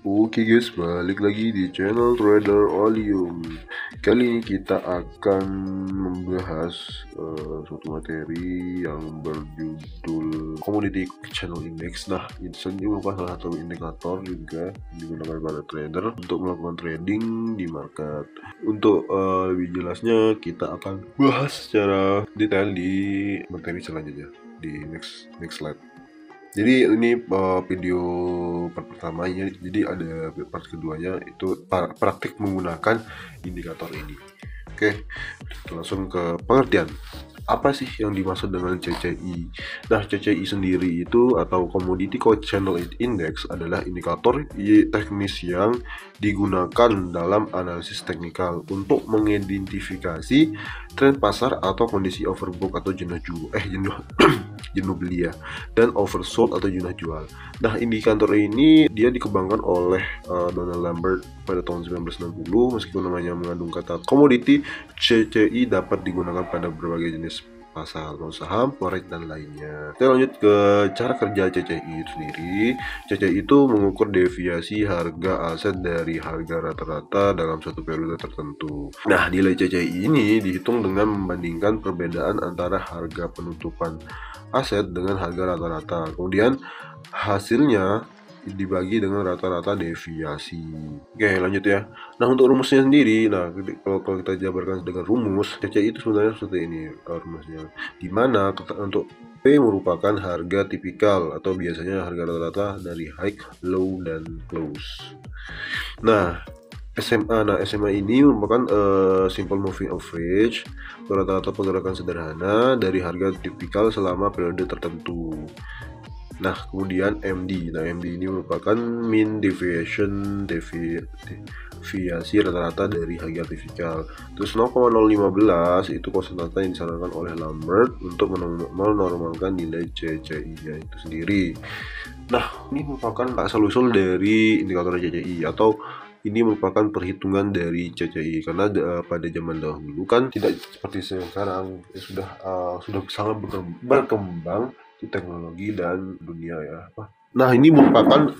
Oke guys, balik lagi di channel Trader Olium. Kali ini kita akan membahas suatu materi yang berjudul Commodity Channel Index. Nah, ini merupakan salah satu indikator juga yang digunakan para trader untuk melakukan trading di market. Untuk lebih jelasnya, kita akan bahas secara detail di materi selanjutnya di next slide. Jadi ini video part pertamanya, jadi ada part keduanya itu praktik menggunakan indikator ini. Oke, kita langsung ke pengertian. Apa sih yang dimaksud dengan CCI? Nah, CCI sendiri itu atau Commodity Channel Index adalah indikator teknis yang digunakan dalam analisis teknikal untuk mengidentifikasi tren pasar atau kondisi overbought atau jenuh jenuh beli ya, dan oversold atau jenuh jual. Nah, indikator ini dia dikembangkan oleh Donald Lambert pada tahun 1960. Meskipun namanya mengandung kata komoditi, CCI dapat digunakan pada berbagai jenis pasar, saham, forex, dan lainnya. Kita lanjut ke cara kerja CCI itu sendiri. CCI itu mengukur deviasi harga aset dari harga rata-rata dalam suatu periode tertentu. Nah, nilai CCI ini dihitung dengan membandingkan perbedaan antara harga penutupan aset dengan harga rata-rata. Kemudian hasilnya dibagi dengan rata-rata deviasi. Oke, lanjut ya. Nah, untuk rumusnya sendiri, nah kalau kita jabarkan dengan rumus, CCI itu sebenarnya seperti ini rumusnya. Dimana untuk P merupakan harga tipikal atau biasanya harga rata-rata dari high, low, dan close. Nah, SMA ini merupakan simple moving average, rata-rata pergerakan sederhana dari harga tipikal selama periode tertentu. Nah, kemudian MD. Nah, MD ini merupakan mean deviation, deviasi rata-rata dari harga tipikal. Terus 0,015 itu konsentrat yang disarankan oleh Lambert untuk menormalkan nilai CCI-nya itu sendiri. Nah, ini merupakan asal-usul dari indikator CCI, atau ini merupakan perhitungan dari CCI, karena pada zaman dahulu kan tidak seperti sekarang, sudah sangat berkembang teknologi dan dunia ya. Nah, ini merupakan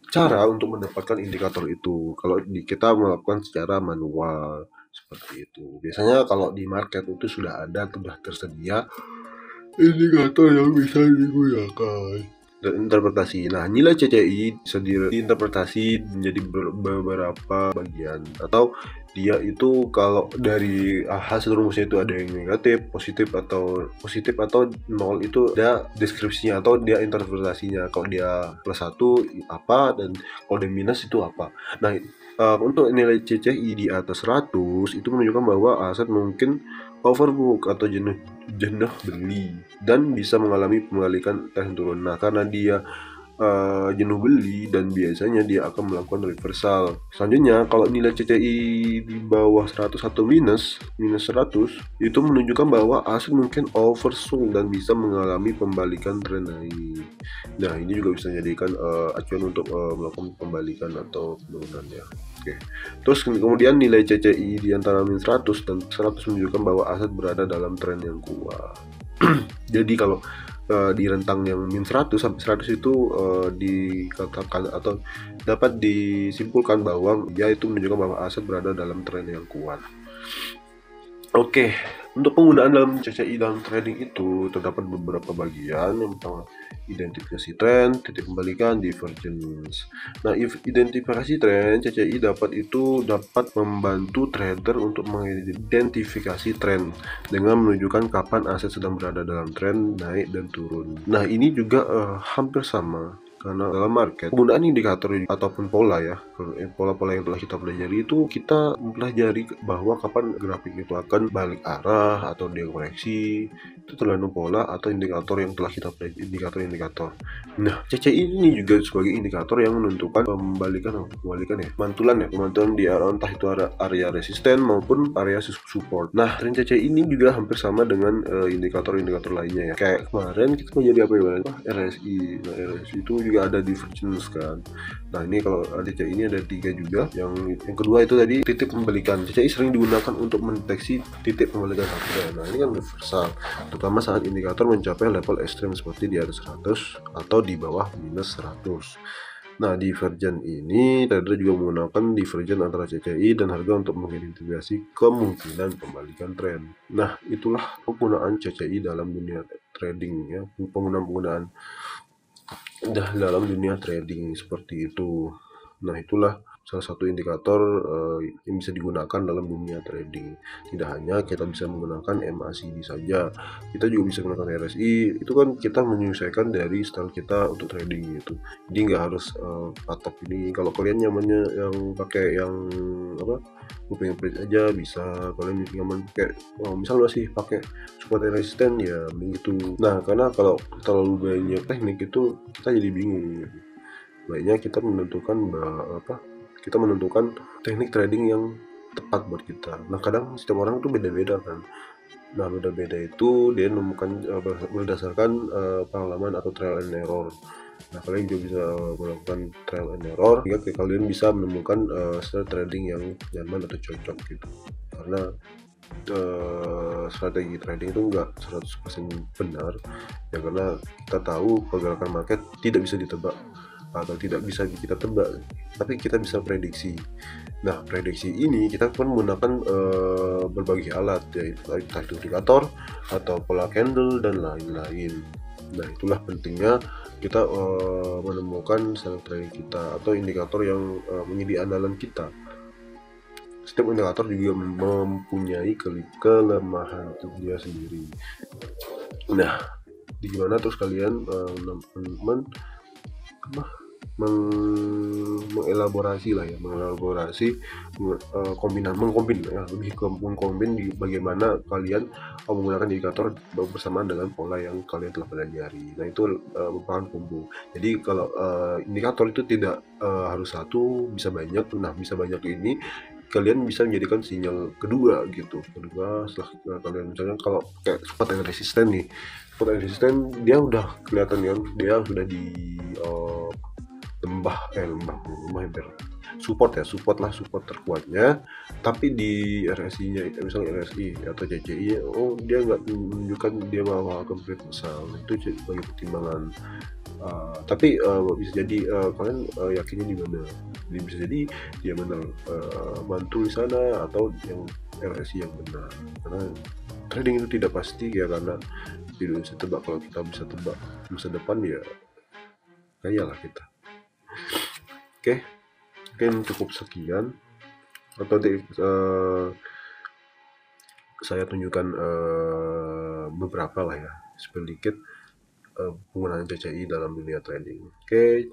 cara untuk mendapatkan indikator itu. Kalau kita melakukan secara manual seperti itu. Biasanya kalau di market itu sudah tersedia indikator yang bisa digunakan dan interpretasi. Nah, nilai CCI sendiri diinterpretasi menjadi beberapa bagian, atau dia itu kalau dari hasil rumusnya itu ada yang negatif, positif atau nol, itu ada deskripsinya atau dia interpretasinya. Kalau dia plus 1 apa, dan kalau dia minus itu apa. Nah, untuk nilai CCI di atas 100 itu menunjukkan bahwa aset mungkin overbook atau jenuh beli dan bisa mengalami pembalikan tren turun. Nah, karena dia jenuh beli dan biasanya dia akan melakukan reversal. Selanjutnya, kalau nilai CCI di bawah 100 atau minus 100 itu menunjukkan bahwa aset mungkin oversold dan bisa mengalami pembalikan tren naik. Nah, ini juga bisa dijadikan acuan untuk melakukan pembalikan atau penurunan ya. Oke. Terus kemudian nilai CCI di antara min 100 dan 100 menunjukkan bahwa aset berada dalam tren yang kuat. Jadi kalau di rentang yang min 100 sampai 100 itu dikatakan atau dapat disimpulkan bahwa dia itu menunjukkan bahwa aset berada dalam tren yang kuat. Oke, untuk penggunaan dalam CCI dalam trading itu terdapat beberapa bagian. Yang pertama, identifikasi tren, titik pembalikan, divergence. Nah, identifikasi tren CCI dapat membantu trader untuk mengidentifikasi tren dengan menunjukkan kapan aset sedang berada dalam tren naik dan turun. Nah, ini juga hampir sama, karena dalam market penggunaan indikator ataupun pola ya, pola-pola yang telah kita pelajari itu, kita mempelajari bahwa kapan grafik itu akan balik arah atau dia koreksi. Itu tergantung pola atau indikator yang telah kita pelajari, indikator. Nah, CCI ini juga sebagai indikator yang menentukan pemantulan di entah itu area resisten maupun area support. Nah, tren CCI ini juga hampir sama dengan indikator-indikator lainnya ya. Kayak kemarin kita pelajari apa ya? RSI. Nah, RSI itu juga ada divergence kan. Nah, ini kalau CCI ini ada 3 juga. Yang kedua itu tadi titik pembalikan. CCI sering digunakan untuk mendeteksi titik pembalikan harga. Nah, ini kan reversal, terutama saat indikator mencapai level ekstrem seperti di atas 100 atau di bawah minus 100. Nah, Divergent ini trader juga menggunakan divergent antara CCI dan harga untuk mengidentifikasi kemungkinan pembalikan tren. Nah, itulah penggunaan CCI dalam dunia trading ya, penggunaan dalam dunia trading seperti itu. Nah, itulah salah satu indikator yang bisa digunakan dalam dunia trading. Tidak hanya kita bisa menggunakan MACD saja, kita juga bisa menggunakan RSI. Itu kan kita menyesuaikan dari style kita untuk trading gitu. Jadi nggak harus patok ini. Kalau kalian nyamannya yang pakai yang apa, moving average aja bisa. Kalian nyaman pakai misal masih pakai support and resistance ya begitu. Nah, karena kalau terlalu banyak teknik itu kita jadi bingung. Baiknya kita menentukan kita menentukan teknik trading yang tepat buat kita. Nah, kadang setiap orang tuh beda-beda kan. Nah, beda-beda itu dia menemukan berdasarkan pengalaman atau trial and error. Nah, kalian juga bisa melakukan trial and error hingga kalian bisa menemukan style trading yang nyaman atau cocok gitu. Karena strategi trading itu enggak 100% benar ya, karena kita tahu pergerakan market tidak bisa ditebak atau tidak bisa kita tebak, tapi kita bisa prediksi. Nah, prediksi ini kita pun menggunakan berbagai alat, yaitu indikator atau pola candle dan lain-lain. Nah, itulah pentingnya kita menemukan strategi trading kita atau indikator yang menjadi andalan kita. Setiap indikator juga mempunyai kelemahan dia sendiri. Nah, gimana terus kalian mengelaborasi lah ya, mengelaborasi mengkombin ya, lebih ke mengkombin di bagaimana kalian menggunakan indikator bersamaan dengan pola yang kalian telah pelajari. Nah, itu merupakan combo. Jadi kalau indikator itu tidak harus satu, bisa banyak. Nah, bisa banyak ini kalian bisa menjadikan sinyal kedua gitu. Kedua setelah kalian misalnya kalau kayak support and resisten nih, support and resisten dia udah kelihatan kan, dia sudah di lembah hampir support ya, support terkuatnya, tapi di RSI-nya misalnya RSI atau CCI dia nggak menunjukkan dia bakal complete besar. Itu sebagai pertimbangan. Tapi bisa jadi kalian yakinnya di mana. Jadi bisa jadi dia benar mantul di sana atau yang RSI yang benar. Karena trading itu tidak pasti ya, karena tidak bisa tebak. Kalau kita bisa tebak masa depan ya kayalah kita. Oke, mungkin cukup sekian. Atau saya tunjukkan beberapa lah ya, sedikit penggunaan CCI dalam dunia trading. Oke.